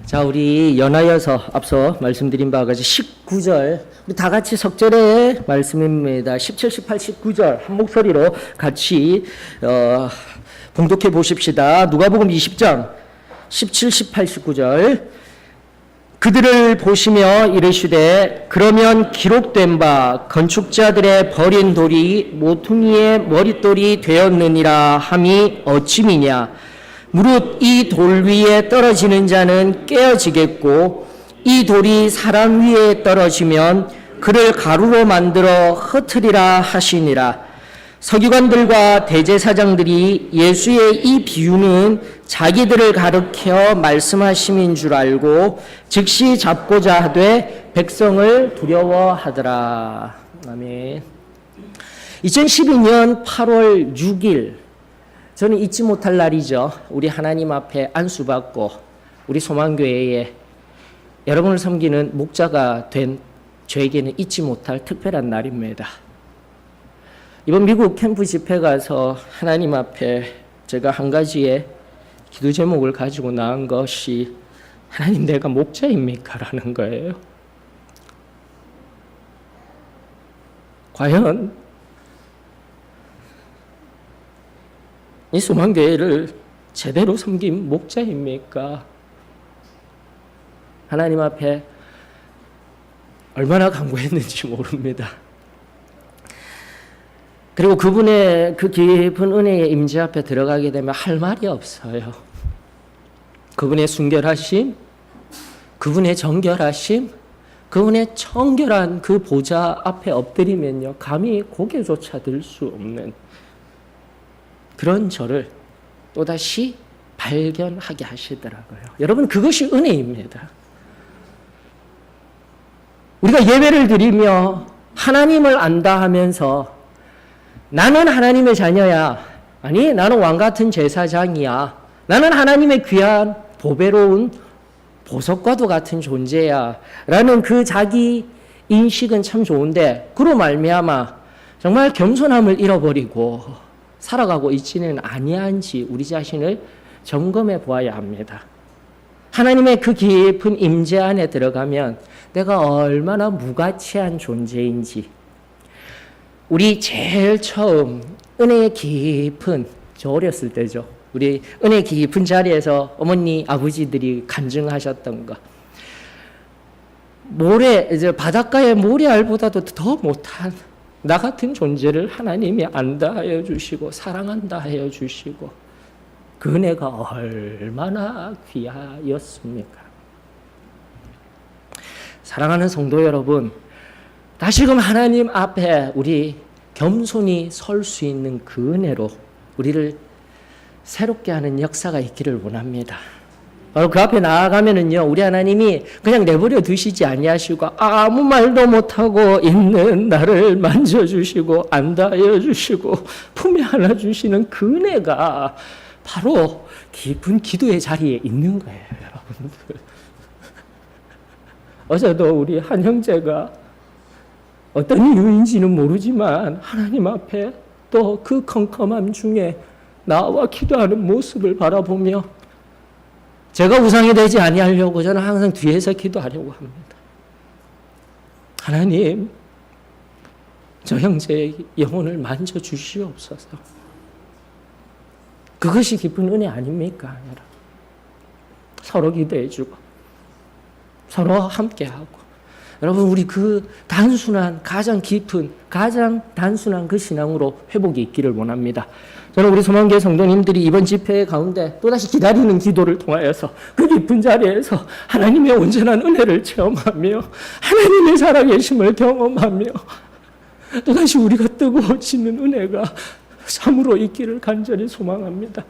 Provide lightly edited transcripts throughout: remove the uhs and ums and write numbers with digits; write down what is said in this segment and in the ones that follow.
자, 우리 연하여서 앞서 말씀드린 바와 같이 19절, 우리 다 같이 석절의 말씀입니다. 17, 18, 19절 한 목소리로 같이 봉독해 보십시다. 누가복음 20장 17, 18, 19절. 그들을 보시며 이르시되 그러면 기록된 바 건축자들의 버린 돌이 모퉁이의 머릿돌이 되었느니라 함이 어찌미냐. 무릇 이 돌 위에 떨어지는 자는 깨어지겠고 이 돌이 사람 위에 떨어지면 그를 가루로 만들어 흩으리라 하시니라. 서기관들과 대제사장들이 예수의 이 비유는 자기들을 가르쳐 말씀하심인 줄 알고 즉시 잡고자 하되 백성을 두려워하더라. 아멘. 2012년 8월 6일 저는 잊지 못할 날이죠. 우리 하나님 앞에 안수받고 우리 소망교회에 여러분을 섬기는 목자가 된 저에게는 잊지 못할 특별한 날입니다. 이번 미국 캠프 집회 가서 하나님 앞에 제가 한 가지의 기도 제목을 가지고 나온 것이 하나님 내가 목자입니까? 라는 거예요. 과연 이 소망교회를 제대로 섬긴 목자입니까? 하나님 앞에 얼마나 간구했는지 모릅니다. 그리고 그분의 그 깊은 은혜의 임재 앞에 들어가게 되면 할 말이 없어요. 그분의 순결하심, 그분의 정결하심, 그분의 청결한 그 보좌 앞에 엎드리면요, 감히 고개조차 들 수 없는 그런 저를 또다시 발견하게 하시더라고요. 여러분, 그것이 은혜입니다. 우리가 예배를 드리며 하나님을 안다 하면서 나는 하나님의 자녀야. 아니, 나는 왕같은 제사장이야. 나는 하나님의 귀한 보배로운 보석과도 같은 존재야. 라는 그 자기 인식은 참 좋은데 그로 말미암아 정말 겸손함을 잃어버리고 살아가고 있지는 아니한지 우리 자신을 점검해 보아야 합니다. 하나님의 그 깊은 임재 안에 들어가면 내가 얼마나 무가치한 존재인지, 우리 제일 처음 은혜의 깊은, 저 어렸을 때죠, 우리 은혜 깊은 자리에서 어머니 아버지들이 간증하셨던 것, 모래, 이제 바닷가의 모래알보다도 더 못한 나 같은 존재를 하나님이 안다 하여 주시고 사랑한다 하여 주시고 그 은혜가 얼마나 귀하였습니까? 사랑하는 성도 여러분, 다시금 하나님 앞에 우리 겸손히 설 수 있는 그 은혜로 우리를 새롭게 하는 역사가 있기를 원합니다. 바로 그 앞에 나아가면은요, 우리 하나님이 그냥 내버려 두시지 아니하시고 아무 말도 못하고 있는 나를 만져주시고 안다하여 주시고 품에 안아주시는 그 은혜가 바로 깊은 기도의 자리에 있는 거예요, 여러분들. 어제도 우리 한 형제가 어떤 이유인지는 모르지만 하나님 앞에 또 그 컴컴함 중에 나와 기도하는 모습을 바라보며 제가 우상이 되지 아니하려고 저는 항상 뒤에서 기도하려고 합니다. 하나님, 저 형제의 영혼을 만져주시옵소서. 그것이 깊은 은혜 아닙니까? 여러분? 서로 기도해주고 서로 함께하고, 여러분, 우리 그 단순한, 가장 깊은, 가장 단순한 그 신앙으로 회복이 있기를 원합니다. 저는 우리 소망교회 성도님들이 이번 집회 가운데 또다시 기다리는 기도를 통하여서 그 깊은 자리에서 하나님의 온전한 은혜를 체험하며 하나님의 살아계심을 경험하며 또다시 우리가 뜨거워지는 은혜가 참으로 있기를 간절히 소망합니다.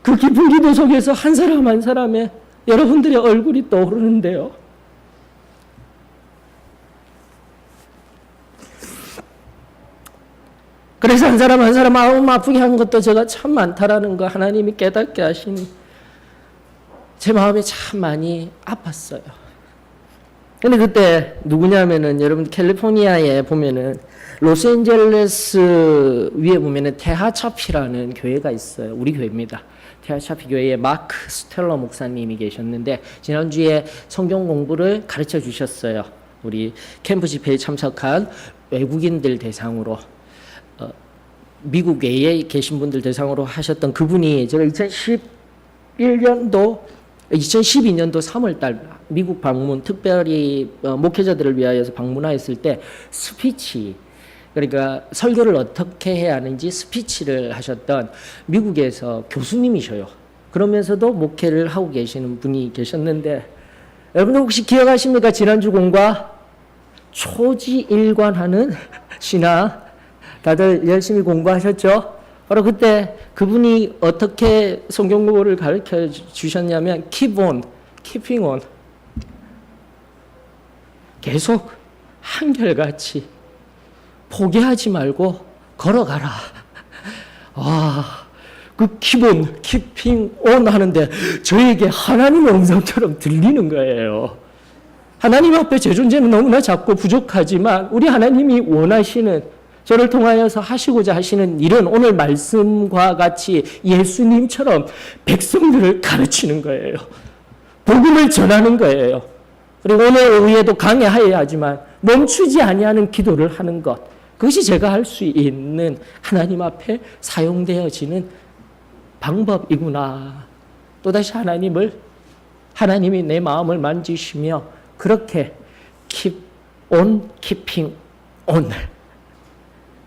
그 깊은 기도 속에서 한 사람 한 사람의 여러분들의 얼굴이 떠오르는데요, 그래서 한 사람 한 사람 마음 아프게 한 것도 제가 참 많다라는 거 하나님이 깨닫게 하시니 제 마음이 참 많이 아팠어요. 근데 그때 누구냐면은 여러분 캘리포니아에 보면은 로스앤젤레스 위에 보면은 테하차피라는 교회가 있어요. 우리 교회입니다. 테하차피 교회에 마크 스텔러 목사님이 계셨는데 지난주에 성경 공부를 가르쳐 주셨어요. 우리 캠프 집회에 참석한 외국인들 대상으로 미국 외에 계신 분들 대상으로 하셨던 그분이 제가 2012년도 3월달 미국 방문 특별히 목회자들을 위하여서 방문하였을 때 스피치 그러니까 설교를 어떻게 해야 하는지 스피치를 하셨던 미국에서 교수님이셔요. 그러면서도 목회를 하고 계시는 분이 계셨는데 여러분들 혹시 기억하십니까? 지난주 공과 초지일관하는 신앙 다들 열심히 공부하셨죠? 바로 그때 그분이 어떻게 성경 공부를 가르쳐 주셨냐면 keep on, keeping on 계속 한결같이 포기하지 말고 걸어가라. 와, 그 keep on, keeping on 하는데 저에게 하나님의 음성처럼 들리는 거예요. 하나님 앞에 제 존재는 너무나 작고 부족하지만 우리 하나님이 원하시는 저를 통하여서 하시고자 하시는 일은 오늘 말씀과 같이 예수님처럼 백성들을 가르치는 거예요. 복음을 전하는 거예요. 그리고 오늘 오후에도 강해하여야 하지만 멈추지 아니하는 기도를 하는 것. 그것이 제가 할 수 있는 하나님 앞에 사용되어지는 방법이구나. 또다시 하나님이 내 마음을 만지시며 그렇게 keep on, keeping on.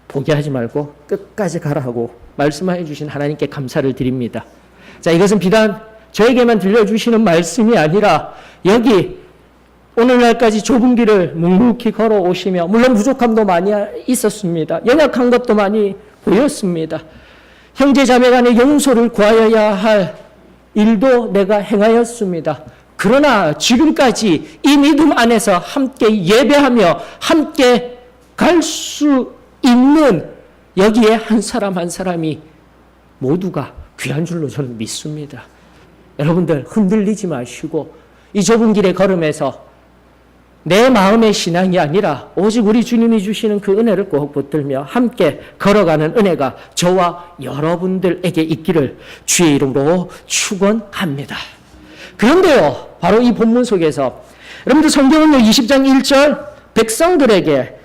포기하지 말고 끝까지 가라고 말씀해 주신 하나님께 감사를 드립니다. 자, 이것은 비단 저에게만 들려주시는 말씀이 아니라 여기 오늘날까지 좁은 길을 묵묵히 걸어오시며 물론 부족함도 많이 있었습니다. 연약한 것도 많이 보였습니다. 형제 자매 간의 용서를 구하여야 할 일도 내가 행하였습니다. 그러나 지금까지 이 믿음 안에서 함께 예배하며 함께 갈 수 있는 여기에 한 사람 한 사람이 모두가 귀한 줄로 저는 믿습니다. 여러분들 흔들리지 마시고 이 좁은 길의 걸음에서 내 마음의 신앙이 아니라 오직 우리 주님이 주시는 그 은혜를 꼭 붙들며 함께 걸어가는 은혜가 저와 여러분들에게 있기를 주의 이름으로 축원합니다. 그런데요, 바로 이 본문 속에서 여러분들 성경은요 20장 1절 백성들에게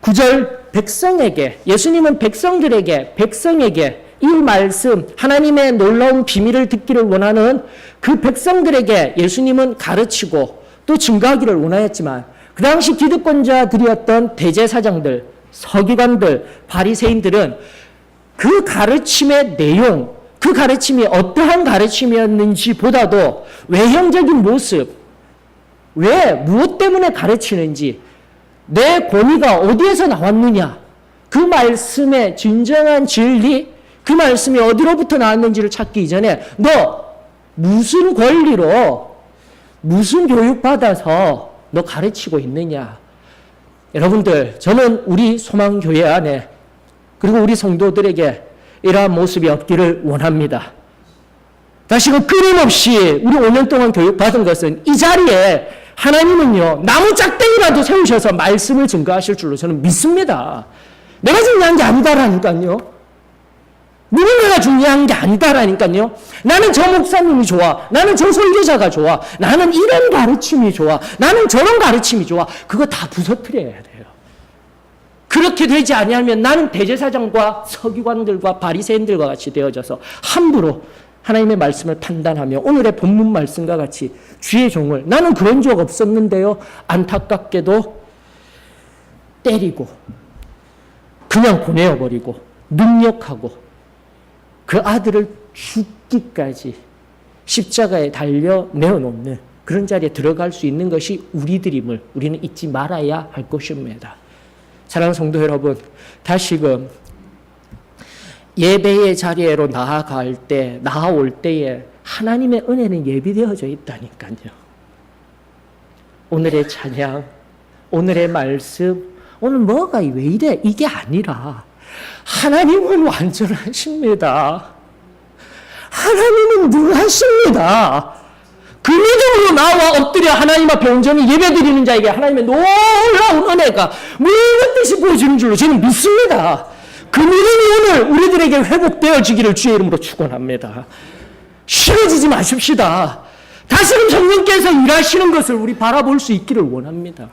9절 백성에게 예수님은 백성에게 이 말씀 하나님의 놀라운 비밀을 듣기를 원하는 그 백성들에게 예수님은 가르치고 또 증거하기를 원하였지만 그 당시 기득권자들이었던 대제사장들, 서기관들, 바리새인들은 그 가르침의 내용, 그 가르침이 어떠한 가르침이었는지 보다도 외형적인 모습, 왜 무엇 때문에 가르치는지 내 권위가 어디에서 나왔느냐 그 말씀의 진정한 진리 그 말씀이 어디로부터 나왔는지를 찾기 이전에 너 무슨 권리로 무슨 교육받아서 너 가르치고 있느냐. 여러분들 저는 우리 소망교회 안에 그리고 우리 성도들에게 이러한 모습이 없기를 원합니다. 다시금 끊임없이 우리 5년 동안 교육받은 것은 이 자리에 하나님은요 나무 짝대기라도 세우셔서 말씀을 증거하실 줄로 저는 믿습니다. 내가 중요한 게 아니다라니까요. 누군가가 중요한 게 아니다라니까요. 나는 저 목사님이 좋아. 나는 저 설교자가 좋아. 나는 이런 가르침이 좋아. 나는 저런 가르침이 좋아. 그거 다 부서뜨려야 돼요. 그렇게 되지 아니하면 나는 대제사장과 서기관들과 바리새인들과 같이 되어져서 함부로 하나님의 말씀을 판단하며 오늘의 본문 말씀과 같이 주의 종을 나는 그런 적 없었는데요. 안타깝게도 때리고 그냥 보내어버리고 능력하고 그 아들을 죽기까지 십자가에 달려 내어놓는 그런 자리에 들어갈 수 있는 것이 우리들임을 우리는 잊지 말아야 할 것입니다. 사랑하는 성도 여러분, 다시금 예배의 자리로 나아올 때에 하나님의 은혜는 예비되어져 있다니까요. 오늘의 찬양, 오늘의 말씀, 오늘 뭐가 왜 이래? 이게 아니라 하나님은 완전하십니다. 하나님은 능하십니다. 그 믿음으로 나와 엎드려 하나님 앞에 온전히 예배드리는 자에게 하나님의 놀라운 은혜가 모든 뜻이 보여지는 줄로 저는 믿습니다. 그 믿음이 오늘 우리들에게 회복되어지기를 주의 이름으로 축원합니다. 싫어지지 마십시다. 다시금 성령께서 일하시는 것을 우리 바라볼 수 있기를 원합니다.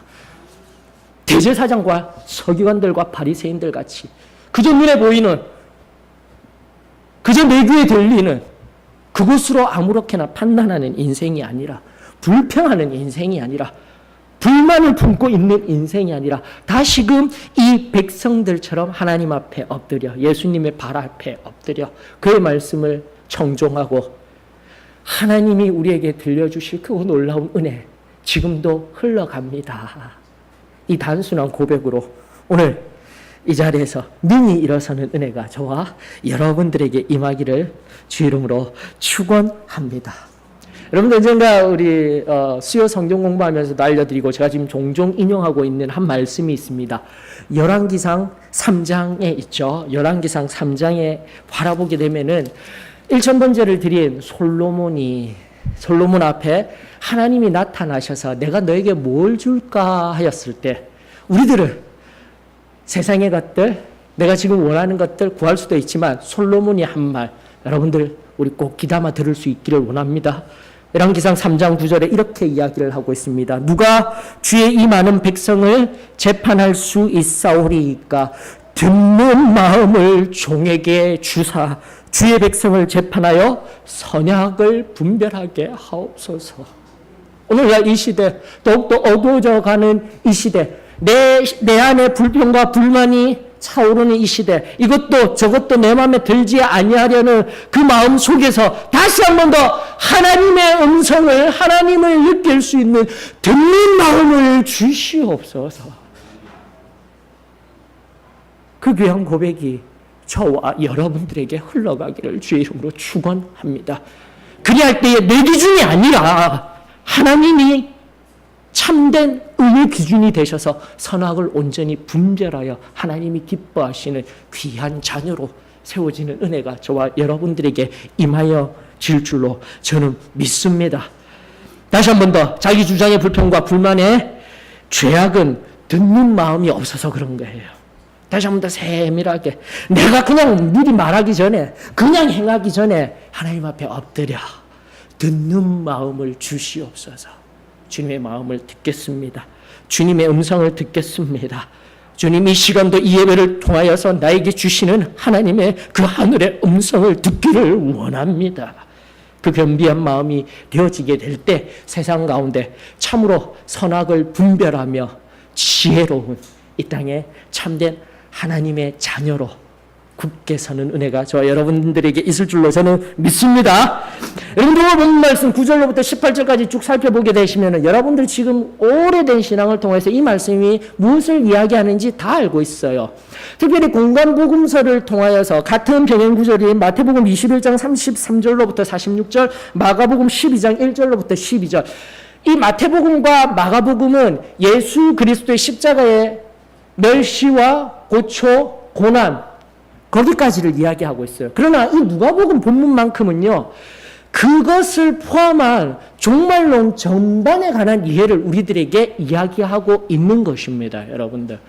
대제사장과 서기관들과 바리새인들 같이 그저 눈에 보이는, 그저 내 귀에 들리는 그것으로 아무렇게나 판단하는 인생이 아니라, 불평하는 인생이 아니라, 불만을 품고 있는 인생이 아니라 다시금 이 백성들처럼 하나님 앞에 엎드려 예수님의 발 앞에 엎드려 그의 말씀을 청종하고 하나님이 우리에게 들려주실 그 놀라운 은혜 지금도 흘러갑니다. 이 단순한 고백으로 오늘 이 자리에서 능히 일어서는 은혜가 저와 여러분들에게 임하기를 주 이름으로 축원합니다. 여러분들 언젠가 우리 수요 성경 공부하면서도 알려드리고 제가 지금 종종 인용하고 있는 한 말씀이 있습니다. 열왕기상 3장에 있죠. 열왕기상 3장에 바라보게 되면은 1000번제를 드린 솔로몬 앞에 하나님이 나타나셔서 내가 너에게 뭘 줄까 하였을 때 우리들은 세상의 것들, 내가 지금 원하는 것들 구할 수도 있지만 솔로몬이 한 말 여러분들 우리 꼭 귀담아 들을 수 있기를 원합니다. 열왕기상 3장 9절에 이렇게 이야기를 하고 있습니다. 누가 주의 이 많은 백성을 재판할 수 있사오리이까 듣는 마음을 종에게 주사 주의 백성을 재판하여 선악을 분별하게 하옵소서. 오늘날 이 시대, 더욱더 어두워져 가는 이 시대, 내 안에 불평과 불만이 차오르는 이 시대, 이것도 저것도 내 마음에 들지 아니하려는 그 마음 속에서 다시 한 번 더 하나님의 음성을, 하나님을 느낄 수 있는 듣는 마음을 주시옵소서. 그 귀한 고백이 저와 여러분들에게 흘러가기를 주의 이름으로 축원합니다. 그리할 때에 내 기준이 아니라 하나님이 참된 의의 기준이 되셔서 선악을 온전히 분별하여 하나님이 기뻐하시는 귀한 자녀로 세워지는 은혜가 저와 여러분들에게 임하여 질 줄로 저는 믿습니다. 다시 한 번 더 자기 주장의 불평과 불만에 죄악은 듣는 마음이 없어서 그런 거예요. 다시 한 번 더 세밀하게 내가 그냥 미리 말하기 전에 그냥 행하기 전에 하나님 앞에 엎드려 듣는 마음을 주시옵소서. 주님의 마음을 듣겠습니다. 주님의 음성을 듣겠습니다. 주님 이 시간도 이 예배를 통하여서 나에게 주시는 하나님의 그 하늘의 음성을 듣기를 원합니다. 그 겸비한 마음이 되어지게 될 때 세상 가운데 참으로 선악을 분별하며 지혜로운 이 땅에 참된 하나님의 자녀로 굳게 서는 은혜가 저와 여러분들에게 있을 줄로 저는 믿습니다. 여러분들 본 말씀 9절로부터 18절까지 쭉 살펴보게 되시면 여러분들 지금 오래된 신앙을 통해서 이 말씀이 무엇을 이야기하는지 다 알고 있어요. 특별히 공간복음서를 통하여서 같은 병행구절인 마태복음 21장 33절로부터 46절, 마가복음 12장 1절로부터 12절. 이 마태복음과 마가복음은 예수 그리스도의 십자가의 멸시와 고초, 고난 거기까지를 이야기하고 있어요. 그러나 이 누가복음 본문만큼은요, 그것을 포함한 종말론 전반에 관한 이해를 우리들에게 이야기하고 있는 것입니다, 여러분들.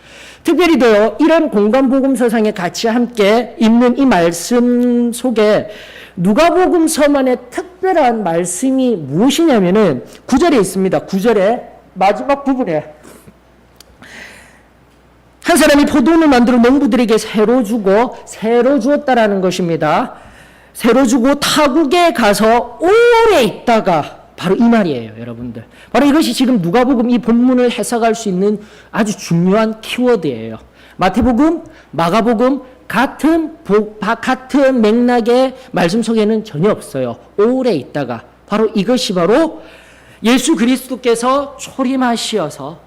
특별히도요, 이런 공간복음서상에 같이 함께 있는 이 말씀 속에 누가복음서만의 특별한 말씀이 무엇이냐면은 9절에 있습니다. 9절에 마지막 부분에 한 사람이 포도원을 만들어 농부들에게 새로 주었다라는 것입니다. 새로 주고 타국에 가서 오래 있다가 바로 이 말이에요, 여러분들. 바로 이것이 지금 누가복음 이 본문을 해석할 수 있는 아주 중요한 키워드예요. 마태복음, 마가복음 같은 맥락의 말씀 속에는 전혀 없어요. 오래 있다가 바로 이것이 바로 예수 그리스도께서 초림하시어서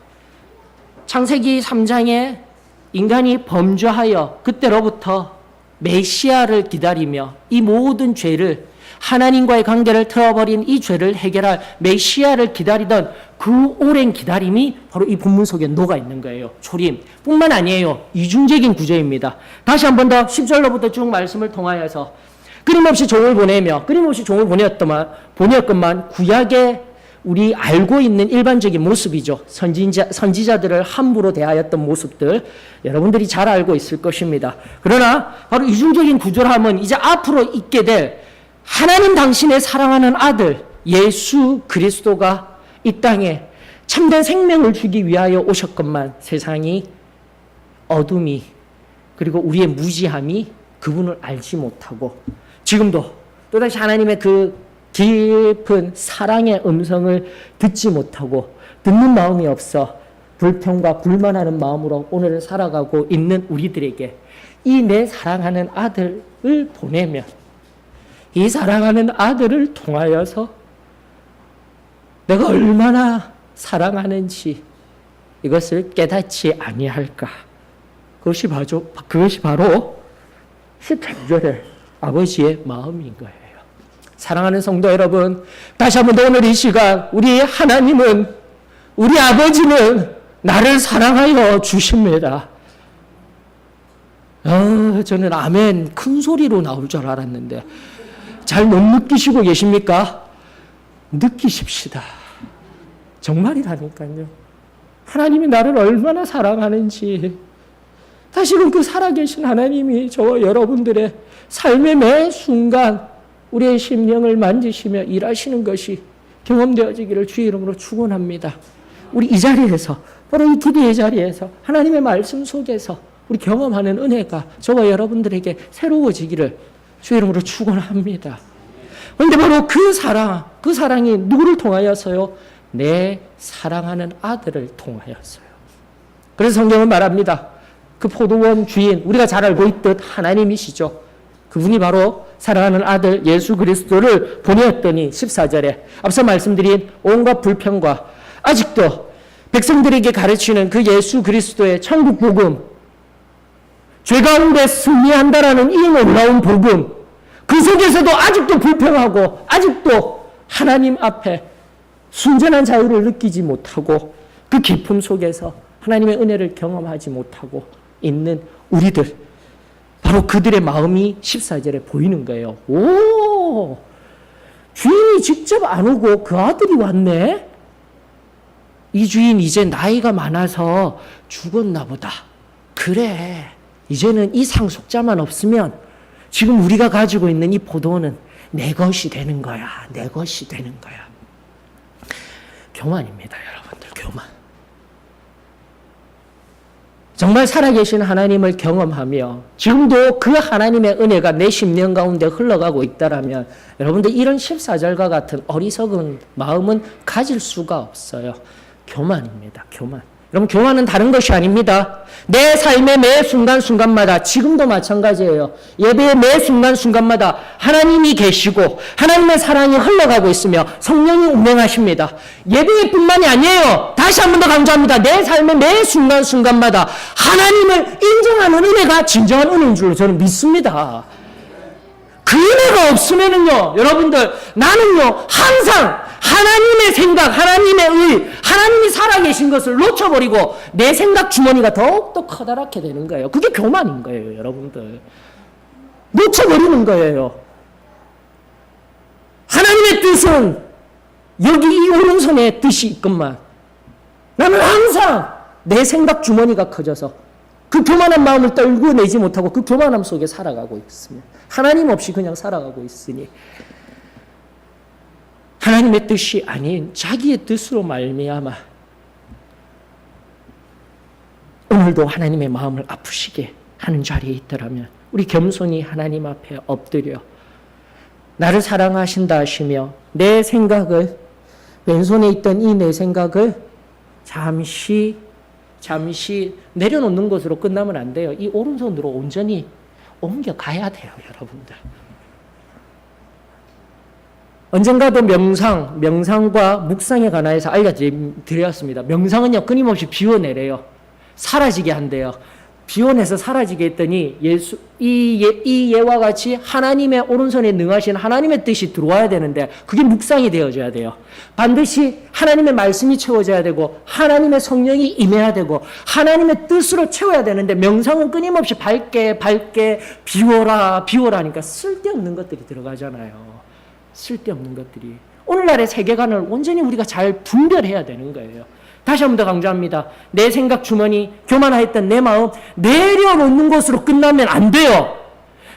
창세기 3장에 인간이 범죄하여 그때로부터 메시아를 기다리며 이 모든 죄를 하나님과의 관계를 틀어버린 이 죄를 해결할 메시아를 기다리던 그 오랜 기다림이 바로 이 본문 속에 녹아 있는 거예요. 초림 뿐만 아니에요. 이중적인 구조입니다. 다시 한 번 더 10절로부터 쭉 말씀을 통하여서 끊임없이 종을 보내었건만 구약의 우리 알고 있는 일반적인 모습이죠. 선지자들을 함부로 대하였던 모습들 여러분들이 잘 알고 있을 것입니다. 그러나 바로 이중적인 구조라면 이제 앞으로 있게 될 하나님 당신의 사랑하는 아들 예수 그리스도가 이 땅에 참된 생명을 주기 위하여 오셨건만 세상이 어둠이 그리고 우리의 무지함이 그분을 알지 못하고 지금도 또다시 하나님의 그 깊은 사랑의 음성을 듣지 못하고 듣는 마음이 없어 불평과 불만하는 마음으로 오늘을 살아가고 있는 우리들에게 이 내 사랑하는 아들을 보내면 이 사랑하는 아들을 통하여서 내가 얼마나 사랑하는지 이것을 깨닫지 아니할까. 그것이 바로 13절의 아버지의 마음인 거예요. 사랑하는 성도 여러분, 다시 한번 더 오늘 이 시간 우리 하나님은, 우리 아버지는 나를 사랑하여 주십니다. 저는 아멘 큰 소리로 나올 줄 알았는데 잘 못 느끼시고 계십니까? 느끼십시다. 정말이라니까요. 하나님이 나를 얼마나 사랑하는지 다시금 그 살아계신 하나님이 저와 여러분들의 삶의 매 순간 우리의 심령을 만지시며 일하시는 것이 경험되어지기를 주의 이름으로 축원합니다. 우리 이 자리에서 바로 이 기도의 자리에서 하나님의 말씀 속에서 우리 경험하는 은혜가 저와 여러분들에게 새로워지기를 주의 이름으로 축원합니다. 그런데 바로 그 사랑이 누구를 통하여서요? 내 사랑하는 아들을 통하여서요. 그래서 성경은 말합니다. 그 포도원 주인, 우리가 잘 알고 있듯 하나님이시죠. 그분이 바로 사랑하는 아들 예수 그리스도를 보내었더니 14절에 앞서 말씀드린 온갖 불평과 아직도 백성들에게 가르치는 그 예수 그리스도의 천국 복음, 죄 가운데 승리한다라는 이 놀라운 복음, 그 속에서도 아직도 불평하고 아직도 하나님 앞에 순전한 자유를 느끼지 못하고 그 깊음 속에서 하나님의 은혜를 경험하지 못하고 있는 우리들, 바로 그들의 마음이 14절에 보이는 거예요. 오, 주인이 직접 안 오고 그 아들이 왔네? 이 주인 이제 나이가 많아서 죽었나 보다. 그래, 이제는 이 상속자만 없으면 지금 우리가 가지고 있는 이 포도원은 내 것이 되는 거야. 내 것이 되는 거야. 교만입니다, 여러분들. 교만. 정말 살아계신 하나님을 경험하며 지금도 그 하나님의 은혜가 내 심령 가운데 흘러가고 있다라면 여러분들 이런 14절과 같은 어리석은 마음은 가질 수가 없어요. 교만입니다. 교만. 여러분, 교만은 다른 것이 아닙니다. 내 삶의 매 순간순간마다, 지금도 마찬가지예요. 예배의 매 순간순간마다 하나님이 계시고 하나님의 사랑이 흘러가고 있으며 성령이 운행하십니다. 예배뿐만이 아니에요. 다시 한 번 더 강조합니다. 내 삶의 매 순간순간마다 하나님을 인정하는 은혜가 진정한 은혜인 줄로 저는 믿습니다. 그 은혜가 없으면은요, 여러분들, 나는요, 항상 하나님의 생각, 하나님의 의, 하나님이 살아계신 것을 놓쳐버리고 내 생각 주머니가 더욱더 커다랗게 되는 거예요. 그게 교만인 거예요, 여러분들. 놓쳐버리는 거예요. 하나님의 뜻은 여기 이 오른손에 뜻이 있건만 나는 항상 내 생각 주머니가 커져서 그 교만한 마음을 떨구내지 못하고 그 교만함 속에 살아가고 있습니다. 하나님 없이 그냥 살아가고 있으니 하나님의 뜻이 아닌 자기의 뜻으로 말미암아 오늘도 하나님의 마음을 아프시게 하는 자리에 있더라면 우리 겸손히 하나님 앞에 엎드려 나를 사랑하신다 하시며 내 생각을, 왼손에 있던 이 내 생각을 잠시 내려놓는 것으로 끝나면 안 돼요. 이 오른손으로 온전히 옮겨가야 돼요, 여러분들. 언젠가도 명상과 묵상에 관하여서 알려드렸습니다. 명상은요, 끊임없이 비워내래요. 사라지게 한대요. 비워내서 사라지게 했더니 이 예와 같이 하나님의 오른손에 능하신 하나님의 뜻이 들어와야 되는데 그게 묵상이 되어져야 돼요. 반드시 하나님의 말씀이 채워져야 되고 하나님의 성령이 임해야 되고 하나님의 뜻으로 채워야 되는데 명상은 끊임없이 밝게 비워라 하니까 쓸데없는 것들이 들어가잖아요. 쓸데없는 것들이. 오늘날의 세계관을 온전히 우리가 잘 분별해야 되는 거예요. 다시 한 번 더 강조합니다. 내 생각 주머니, 교만하였던 내 마음 내려놓는 것으로 끝나면 안 돼요.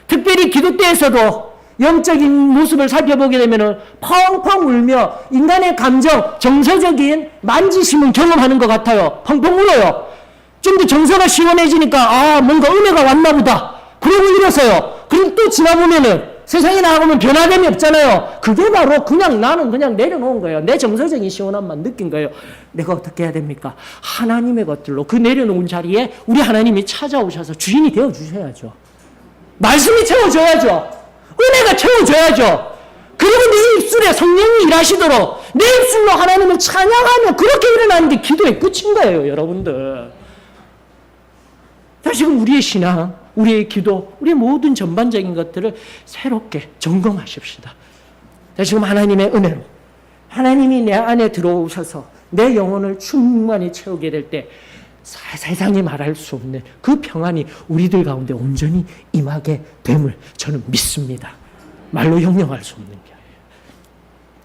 특별히 기도 때에서도 영적인 모습을 살펴보게 되면 펑펑 울며 인간의 감정, 정서적인 만지심을 경험하는 것 같아요. 펑펑 울어요. 좀 더 정서가 시원해지니까 뭔가 은혜가 왔나 보다. 그러고 일어서요. 그럼 또 지나보면은 세상에 나가보면 변화됨이 없잖아요. 그게 바로 나는 그냥 내려놓은 거예요. 내 정서적인 시원함만 느낀 거예요. 내가 어떻게 해야 됩니까? 하나님의 것들로 그 내려놓은 자리에 우리 하나님이 찾아오셔서 주인이 되어주셔야죠. 말씀이 채워줘야죠. 은혜가 채워줘야죠. 그리고 내 입술에 성령이 일하시도록 내 입술로 하나님을 찬양하며 그렇게 일어나는 게 기도의 끝인 거예요, 여러분들. 지금 우리의 신앙, 우리의 기도, 우리의 모든 전반적인 것들을 새롭게 점검하십시다. 지금 하나님의 은혜로 하나님이 내 안에 들어오셔서 내 영혼을 충만히 채우게 될 때 세상에 말할 수 없는 그 평안이 우리들 가운데 온전히 임하게 됨을 저는 믿습니다. 말로 형용할 수 없는 게 아니에요.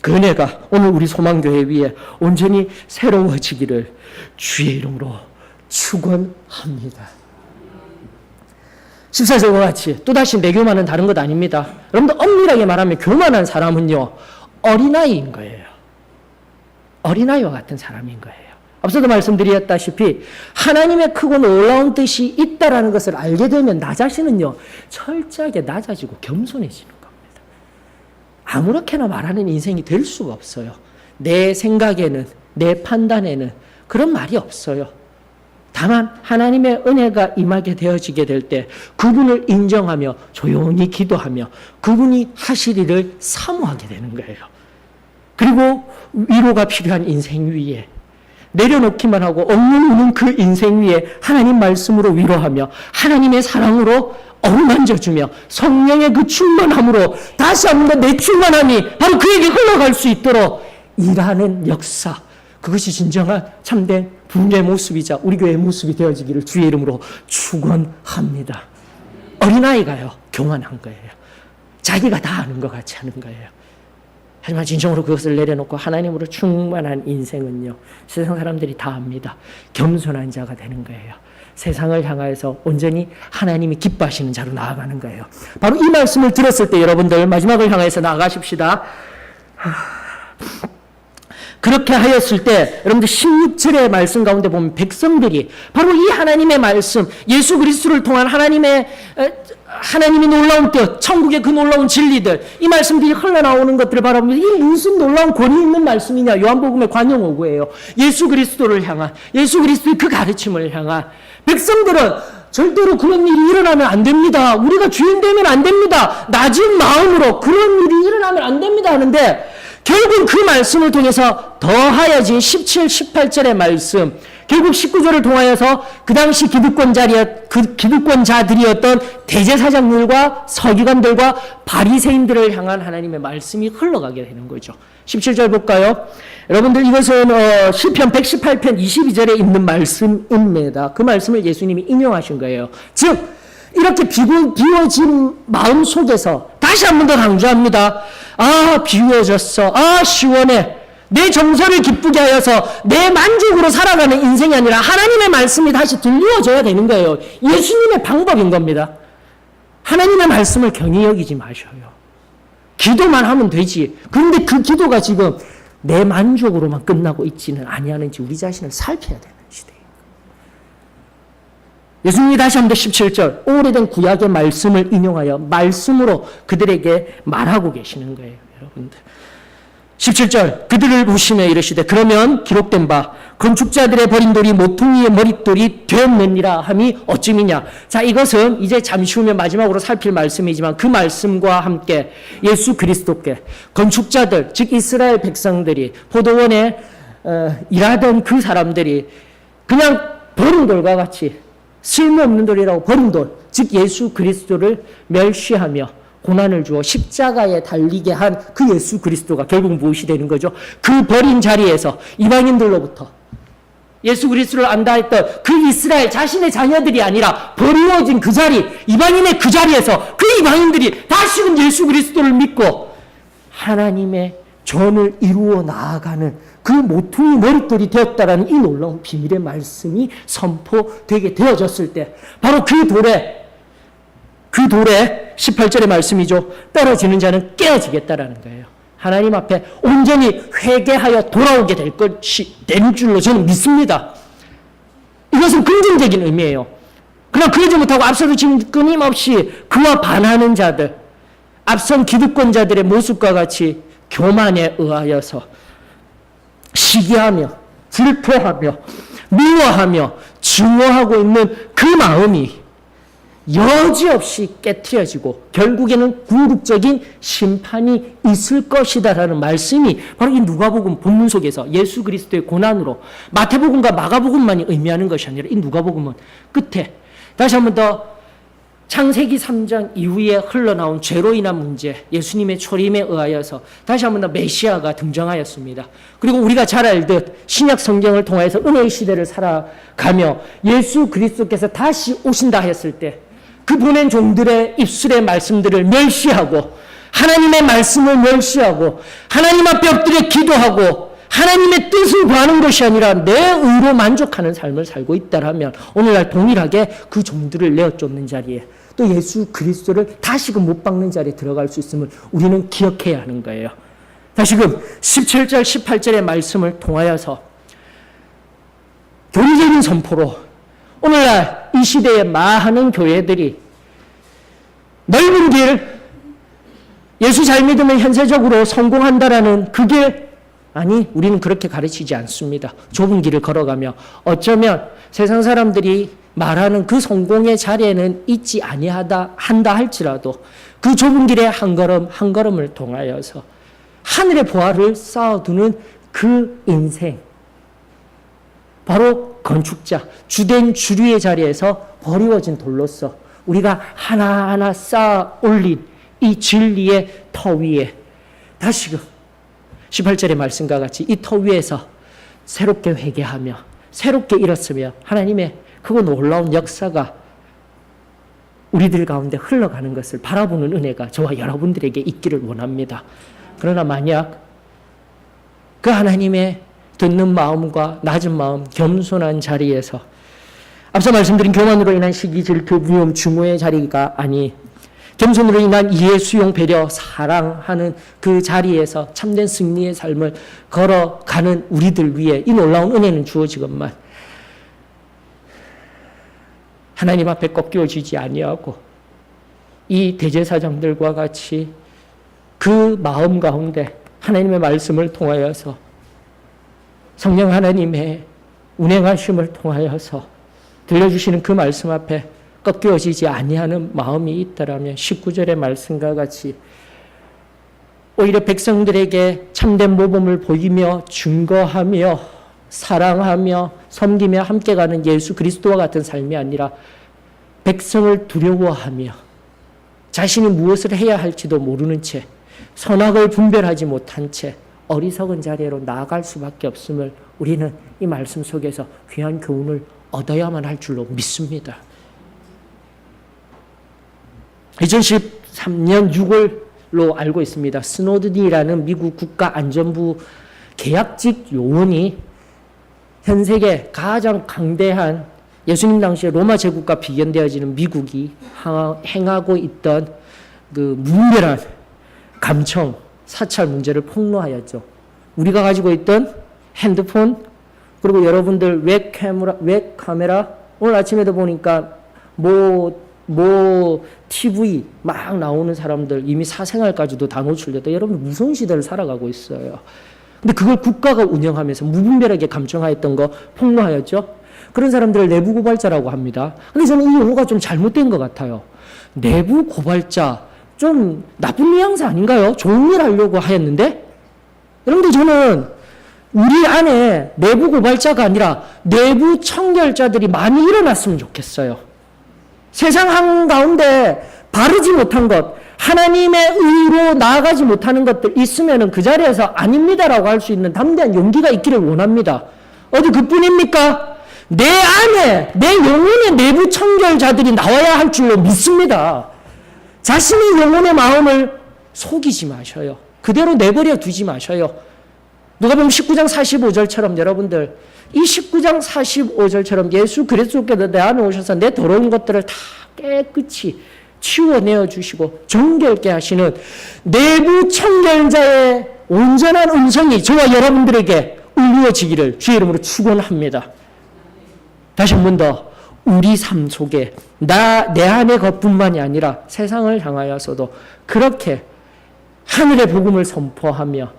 그 은혜가 오늘 우리 소망교회 위에 온전히 새로워지기를 주의 이름으로 축원합니다. 14절과 같이 또다시 내 교만은 다른 것 아닙니다. 여러분들 엄밀하게 말하면 교만한 사람은요 어린아이인 거예요. 어린아이와 같은 사람인 거예요. 앞서도 말씀드렸다시피 하나님의 크고 놀라운 뜻이 있다라는 것을 알게 되면 나 자신은요 철저하게 낮아지고 겸손해지는 겁니다. 아무렇게나 말하는 인생이 될 수가 없어요. 내 생각에는, 내 판단에는 그런 말이 없어요. 다만 하나님의 은혜가 임하게 되어지게 될 때 그분을 인정하며 조용히 기도하며 그분이 하실 일을 사모하게 되는 거예요. 그리고 위로가 필요한 인생 위에 내려놓기만 하고 엉엉 우는 그 인생 위에 하나님 말씀으로 위로하며 하나님의 사랑으로 어루만져주며 성령의 그 충만함으로 다시 한번 내 충만함이 바로 그에게 흘러갈 수 있도록 일하는 역사, 그것이 진정한 참된 부흥의 모습이자 우리 교회의 모습이 되어지기를 주의 이름으로 축원합니다. 어린아이가요 교만한 거예요. 자기가 다 아는 것 같이 하는 거예요. 하지만 진정으로 그것을 내려놓고 하나님으로 충만한 인생은요 세상 사람들이 다 압니다. 겸손한 자가 되는 거예요. 세상을 향하여서 온전히 하나님이 기뻐하시는 자로 나아가는 거예요. 바로 이 말씀을 들었을 때 여러분들 마지막을 향해서 나아가십시다. 그렇게 하였을 때 여러분들 16절의 말씀 가운데 보면 백성들이 바로 이 하나님의 말씀, 예수 그리스도를 통한 하나님이 놀라운 뜻, 천국의 그 놀라운 진리들, 이 말씀들이 흘러나오는 것들을 바라보면서 이 무슨 놀라운 권위 있는 말씀이냐. 요한복음의 관용어구예요. 예수 그리스도를 향한, 예수 그리스도의 그 가르침을 향한 백성들은 절대로 그런 일이 일어나면 안 됩니다. 우리가 주인 되면 안 됩니다. 낮은 마음으로 그런 일이 일어나면 안 됩니다 하는데 결국 그 말씀을 통해서 더하여진 17, 18절의 말씀, 결국 19절을 통하여서 그 당시 기득권자들이었던 대제사장들과 서기관들과 바리새인들을 향한 하나님의 말씀이 흘러가게 되는 거죠. 17절 볼까요? 여러분들 이것은 시편 118편 22절에 있는 말씀입니다. 그 말씀을 예수님이 인용하신 거예요. 즉 이렇게 비워진 마음 속에서 다시 한 번 더 강조합니다. 비워졌어. 시원해. 내 정서를 기쁘게 하여서 내 만족으로 살아가는 인생이 아니라 하나님의 말씀이 다시 들려줘야 되는 거예요. 예수님의 방법인 겁니다. 하나님의 말씀을 경히 여기지 마셔요. 기도만 하면 되지. 그런데 그 기도가 지금 내 만족으로만 끝나고 있지는 아니하는지 우리 자신을 살펴야 되는 시대예요. 예수님이 다시 한번 17절 오래된 구약의 말씀을 인용하여 말씀으로 그들에게 말하고 계시는 거예요. 여러분들 17절 그들을 보시며 이르시되 그러면 기록된 바 건축자들의 버린 돌이 모퉁이의 머릿돌이 되었느니라 함이 어찌미냐. 자, 이것은 이제 잠시 후면 마지막으로 살필 말씀이지만 그 말씀과 함께 예수 그리스도께 건축자들 즉 이스라엘 백성들이 포도원에 일하던 그 사람들이 그냥 버린 돌과 같이 쓸모없는 돌이라고 버린 돌 즉 예수 그리스도를 멸시하며 고난을 주어 십자가에 달리게 한 그 예수 그리스도가 결국 무엇이 되는 거죠? 그 버린 자리에서 이방인들로부터 예수 그리스도를 안다 했던 그 이스라엘 자신의 자녀들이 아니라 버리워진 그 자리, 이방인의 그 자리에서 그 이방인들이 다시금 예수 그리스도를 믿고 하나님의 전을 이루어 나아가는 그 모퉁이 머릿돌이 되었다라는 이 놀라운 비밀의 말씀이 선포되게 되어졌을 때 바로 그 돌에 18절의 말씀이죠. 떨어지는 자는 깨어지겠다라는 거예요. 하나님 앞에 온전히 회개하여 돌아오게 될 것이 된 줄로 저는 믿습니다. 이것은 긍정적인 의미예요. 그러나 그러지 못하고 앞서도 지금 끊임없이 그와 반하는 자들, 앞선 기득권자들의 모습과 같이 교만에 의하여서 시기하며 질투하며 미워하며 증오하고 있는 그 마음이 여지없이 깨트려지고 결국에는 궁극적인 심판이 있을 것이다라는 말씀이 바로 이 누가복음 본문 속에서 예수 그리스도의 고난으로 마태복음과 마가복음만이 의미하는 것이 아니라 이 누가복음은 끝에 다시 한 번 더 창세기 3장 이후에 흘러나온 죄로 인한 문제, 예수님의 초림에 의하여서 다시 한 번 더 메시아가 등장하였습니다. 그리고 우리가 잘 알듯 신약 성경을 통해서 은혜의 시대를 살아가며 예수 그리스도께서 다시 오신다 했을 때 그 보낸 종들의 입술의 말씀들을 멸시하고 하나님의 말씀을 멸시하고 하나님 앞에 엎드려 기도하고 하나님의 뜻을 구하는 것이 아니라 내 의로 만족하는 삶을 살고 있다라면 오늘날 동일하게 그 종들을 내어쫓는 자리에 또 예수 그리스도를 다시금 못 박는 자리에 들어갈 수 있음을 우리는 기억해야 하는 거예요. 다시금 17절 18절의 말씀을 통하여서 교리적인 선포로 오늘날 이 시대에 많은 교회들이 넓은 길, 예수 잘 믿으면 현세적으로 성공한다라는 그 길, 아니 우리는 그렇게 가르치지 않습니다. 좁은 길을 걸어가며 어쩌면 세상 사람들이 말하는 그 성공의 자리에는 있지 아니하다 한다 할지라도 그 좁은 길의 한 걸음 한 걸음을 통하여서 하늘의 보화를 쌓아두는 그 인생, 바로 건축자, 주된 주류의 자리에서 버리워진 돌로서 우리가 하나하나 쌓아 올린 이 진리의 터 위에 다시금 18절의 말씀과 같이 이 터 위에서 새롭게 회개하며 새롭게 일었으며 하나님의 크고 놀라운 역사가 우리들 가운데 흘러가는 것을 바라보는 은혜가 저와 여러분들에게 있기를 원합니다. 그러나 만약 그 하나님의 듣는 마음과 낮은 마음, 겸손한 자리에서 앞서 말씀드린 교만으로 인한 시기, 질투, 미움, 증오의 자리가 아니 겸손으로 인한 이해, 수용, 배려, 사랑하는 그 자리에서 참된 승리의 삶을 걸어가는 우리들 위해 이 놀라운 은혜는 주어지건만 하나님 앞에 꺾여지지 아니하고 이 대제사장들과 같이 그 마음 가운데 하나님의 말씀을 통하여서 성령 하나님의 운행하심을 통하여서 들려주시는 그 말씀 앞에 꺾여지지 아니하는 마음이 있다라면 19절의 말씀과 같이 오히려 백성들에게 참된 모범을 보이며 증거하며 사랑하며 섬기며 함께 가는 예수 그리스도와 같은 삶이 아니라 백성을 두려워하며 자신이 무엇을 해야 할지도 모르는 채 선악을 분별하지 못한 채 어리석은 자리로 나아갈 수밖에 없음을 우리는 이 말씀 속에서 귀한 교훈을 얻어야만 할 줄로 믿습니다. 2013년 6월로 알고 있습니다. 스노든이라는 미국 국가안전부 계약직 요원이 현 세계 가장 강대한 예수님 당시에 로마 제국과 비견되어지는 미국이 행하고 있던 그 무분별한 감청, 사찰 문제를 폭로하였죠. 우리가 가지고 있던 핸드폰, 그리고 여러분들 웹카메라, 오늘 아침에도 보니까 TV 막 나오는 사람들 이미 사생활까지도 다 노출되다. 여러분 무서운 시대를 살아가고 있어요. 근데 그걸 국가가 운영하면서 무분별하게 감청하였던 거 폭로하였죠. 그런 사람들을 내부 고발자라고 합니다. 근데 저는 이 용어가 좀 잘못된 것 같아요. 내부 고발자, 좀 나쁜 뉘앙스 아닌가요? 좋은 일 하려고 하였는데? 여러분들 저는 우리 안에 내부 고발자가 아니라 내부 청결자들이 많이 일어났으면 좋겠어요. 세상 한가운데 바르지 못한 것, 하나님의 의로 나아가지 못하는 것들 있으면 그 자리에서 아닙니다라고 할 수 있는 담대한 용기가 있기를 원합니다. 어디 그뿐입니까? 내 안에, 내 영혼의 내부 청결자들이 나와야 할 줄로 믿습니다. 자신의 영혼의 마음을 속이지 마셔요. 그대로 내버려 두지 마셔요. 누가복음 19장 45절처럼 여러분들 이 19장 45절처럼 예수 그리스도께서 내 안에 오셔서 내 더러운 것들을 다 깨끗이 치워내어 주시고 정결케 하시는 내부 청결자의 온전한 음성이 저와 여러분들에게 울려지기를 주의 이름으로 축원합니다. 다시 한 번 더 우리 삶 속에 내 안의 것뿐만이 아니라 세상을 향하여서도 그렇게 하늘의 복음을 선포하며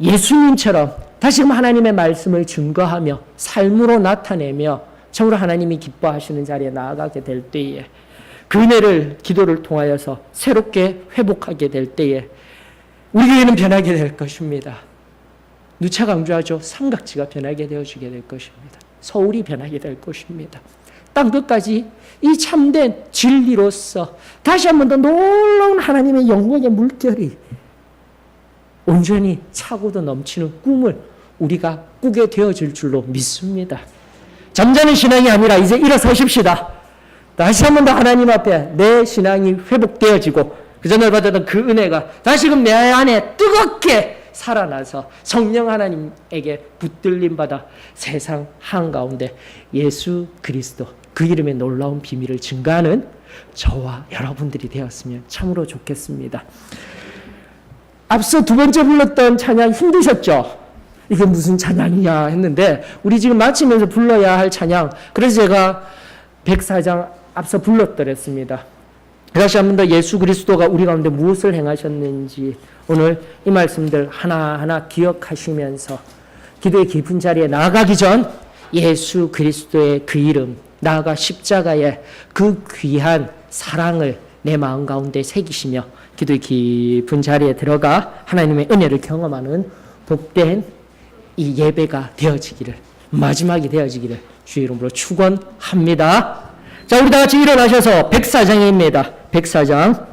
예수님처럼 다시금 하나님의 말씀을 증거하며 삶으로 나타내며 참으로 하나님이 기뻐하시는 자리에 나아가게 될 때에 그 은혜를 기도를 통하여서 새롭게 회복하게 될 때에 우리 교회는 변하게 될 것입니다. 누차 강조하죠. 삼각지가 변하게 되어지게 될 것입니다. 서울이 변하게 될 것입니다. 땅끝까지 이 참된 진리로서 다시 한 번 더 놀라운 하나님의 영광의 물결이 온전히 차고도 넘치는 꿈을 우리가 꾸게 되어질 줄로 믿습니다. 잠자는 신앙이 아니라 이제 일어서십시다. 다시 한 번 더 하나님 앞에 내 신앙이 회복되어지고 그 전에 받았던 그 은혜가 다시금 내 안에 뜨겁게 살아나서 성령 하나님에게 붙들림 받아 세상 한가운데 예수 그리스도 그 이름의 놀라운 비밀을 증거하는 저와 여러분들이 되었으면 참으로 좋겠습니다. 앞서 두 번째 불렀던 찬양 힘드셨죠? 이게 무슨 찬양이냐 했는데 우리 지금 마치면서 불러야 할 찬양, 그래서 제가 104장 앞서 불렀더랬습니다. 다시 한 번 더 예수 그리스도가 우리 가운데 무엇을 행하셨는지 오늘 이 말씀들 하나하나 기억하시면서 기도의 깊은 자리에 나아가기 전 예수 그리스도의 그 이름, 나아가 십자가의 그 귀한 사랑을 내 마음 가운데 새기시며 기도의 깊은 자리에 들어가 하나님의 은혜를 경험하는 복된 이 예배가 되어지기를, 마지막이 되어지기를 주의 이름으로 축원합니다. 자, 우리 다 같이 일어나셔서 104장입니다. 104장.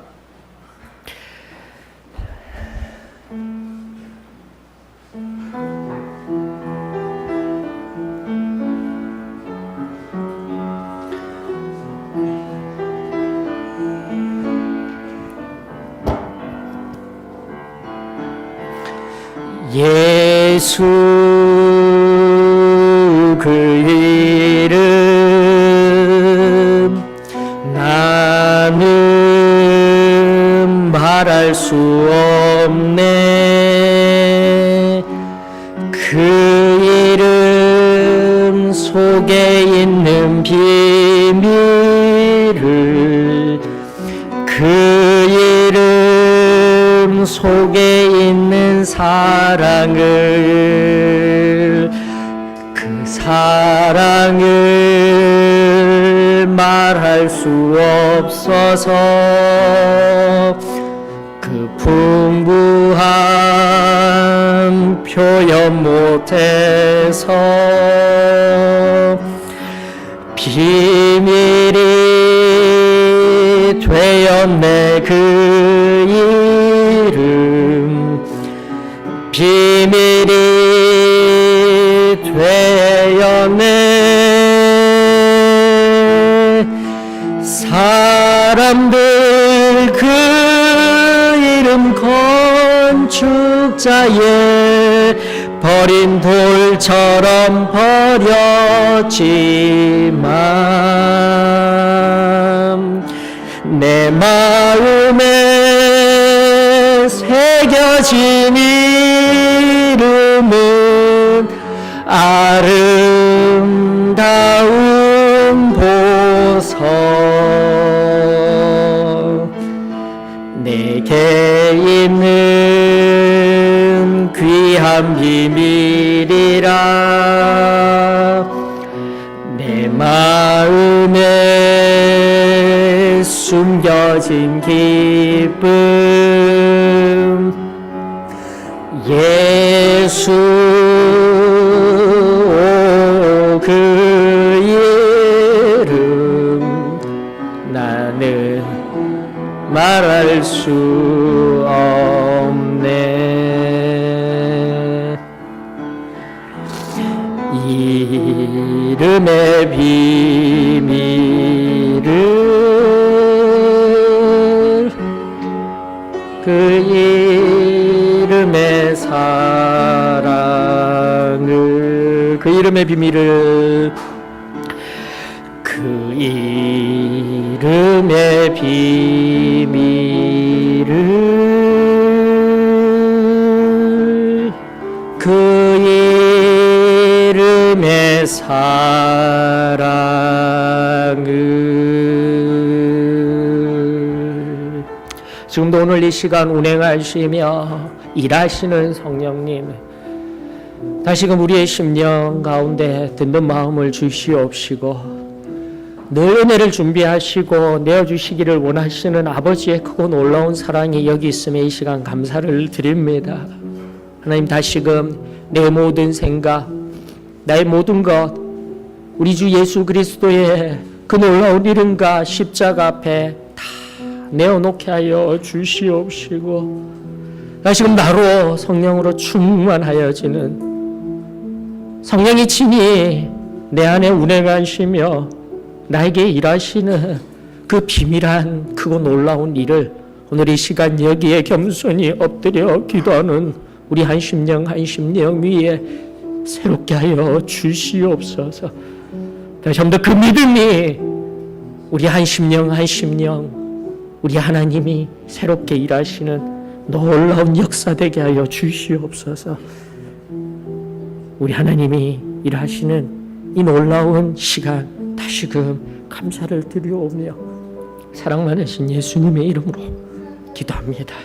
예수 그 이름 나는 말할 수 없네. 그 이름 속에 있는 비밀을, 그 이름 속에 있는 사랑을, 그 사랑을 말할 수 없어서 그 풍부한 표현 못해서 비밀이 되었네. 그 이름 비밀이 되었네. 사람들 그 이름 건축자의 버린 돌처럼 버렸지만 내 마음에 새겨진 이름은 아름다운 보석, 내게 있는 귀한 비밀이라. 내 마음에 숨겨진 기쁨, 예수 그 이름 나는 말할 수 없네. 이름의 비밀을, 그 이름 속에 있는 사랑을, 그 사랑을 말할 수 없어서 그 풍부한 표현 못해서 비밀이 되었네. 그 사랑을 말할 수 없어서 그 이름의 사랑을, 그 이름의 비밀을, 그 이름의 비밀을, 그 이름의 사랑을. 지금도 오늘 이 시간 운행하시며 일하시는 성령님, 다시금 우리의 심령 가운데 듣는 마음을 주시옵시고, 늘 은혜를 준비하시고 내어주시기를 원하시는 아버지의 크고 놀라운 사랑이 여기 있음에 이 시간 감사를 드립니다. 하나님, 다시금 내 모든 생각, 나의 모든 것, 우리 주 예수 그리스도의 그 놀라운 이름과 십자가 앞에 다 내어놓게 하여 주시옵시고, 다시금 나로 성령으로 충만하여지는, 성령이 친히 내 안에 운행하시며 나에게 일하시는 그 비밀한 크고 놀라운 일을 오늘 이 시간 여기에 겸손히 엎드려 기도하는 우리 한 심령 한 심령 위에 새롭게 하여 주시옵소서. 다시 한번 그 믿음이 우리 한 심령 한 심령, 우리 하나님이 새롭게 일하시는 놀라운 역사 되게 하여 주시옵소서. 우리 하나님이 일하시는 이 놀라운 시간 다시금 감사를 드리오며 사랑 많으신 예수님의 이름으로 기도합니다.